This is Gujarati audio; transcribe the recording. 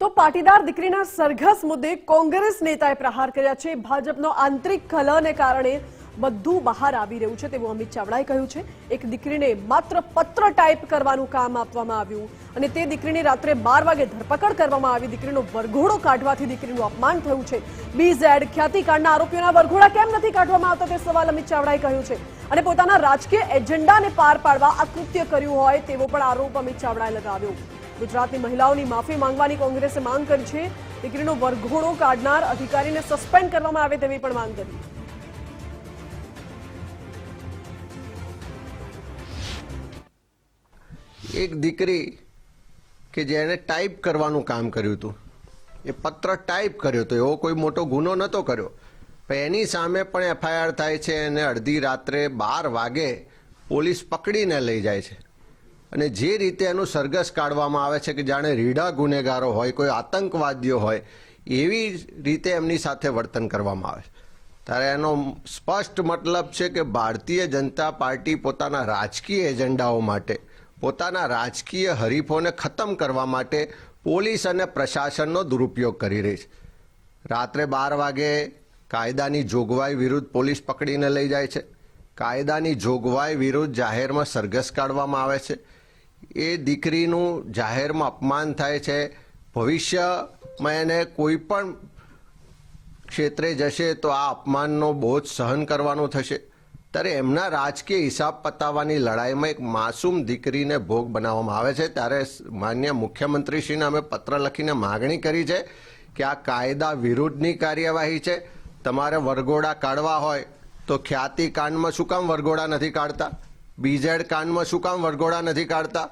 તો પાટીદાર દીકરીના સરઘસ મુદ્દે કોંગ્રેસ નેતાએ પ્રહાર કર્યા છે। ભાજપનો આંતરિક કલહને કારણે બધું બહાર આવી રહ્યું છે તેવું અમિત ચાવડાએ કહ્યું છે। એક દીકરીને માત્ર પત્ર ટાઈપ કરવાનું કામ આપવામાં આવ્યું અને તે દીકરીની રાત્રે 12 વાગે ધરપકડ કરવામાં આવી। દીકરીનો વરઘોડો કાઢવાથી દીકરીનું અપમાન થયું છે। બીઝેડ ખ્યાતિકાંડના આરોપીઓના વરઘોડા કેમ નથી કાઢવામાં આવતા તે સવાલ અમિત ચાવડાએ કર્યો છે અને પોતાના રાજકીય એજન્ડાને પાર પાડવા આ કૃત્ય કર્યું હોય તેવો પણ આરોપ અમિત ચાવડાએ લગાવ્યો। ગુજરાતની મહિલાઓની માફી માંગવાની કોંગ્રેસે માંગ કરી છે। દીકરીનો વરઘોડો કાઢનાર અધિકારીને સસ્પેન્ડ કરવામાં આવે તેવી પણ માંગ કરી। એક દીકરી કે જેને ટાઈપ કરવાનું કામ કર્યું હતું, એ પત્ર ટાઈપ કર્યો હતો, એવો કોઈ મોટો ગુનો નહોતો કર્યો, પણ એની સામે પણ એફઆઈઆર થાય છે અને અડધી રાત્રે 12 વાગે પોલીસ પકડીને લઈ જાય છે અને જે રીતે એનું સરઘસ કાઢવામાં આવે છે કે જાણે રીઢા ગુનેગારો હોય, કોઈ આતંકવાદીઓ હોય, એવી રીતે એમની સાથે વર્તન કરવામાં આવે છે। ત્યારે એનો સ્પષ્ટ મતલબ છે કે ભારતીય જનતા પાર્ટી પોતાના રાજકીય એજન્ડાઓ માટે, પોતાના રાજકીય હરીફોને ખતમ કરવા માટે પોલીસ અને પ્રશાસનનો દુરુપયોગ કરી રહી છે। રાત્રે 12 વાગે કાયદાની જોગવાઈ વિરુદ્ધ પોલીસ પકડીને લઈ જાય છે। કાયદાની જોગવાઈ વિરુદ્ધ જાહેરમાં સરઘસ કાઢવામાં આવે છે। એ દીકરીનું જાહેરમાં અપમાન થાય છે। ભવિષ્યમાં એને કોઈ પણ ક્ષેત્રે જશે તો આ અપમાનનો બોજ સહન કરવાનો થશે। ત્યારે એમના રાજકીય હિસાબ પતાવવાની લડાઈમાં એક માસૂમ દીકરીને ભોગ બનાવવામાં આવે છે। ત્યારે માન્ય મુખ્યમંત્રીશ્રીને અમે પત્ર લખીને માગણી કરી છે કે આ કાયદા વિરુદ્ધની કાર્યવાહી છે। તમારે વરઘોડા કાઢવા હોય તો ખ્યાતિ કાંડમાં શું કામ વરઘોડા નથી કાઢતા? બીઝેડ કાંડમાં શું કામ વરઘોડા નથી કાઢતા?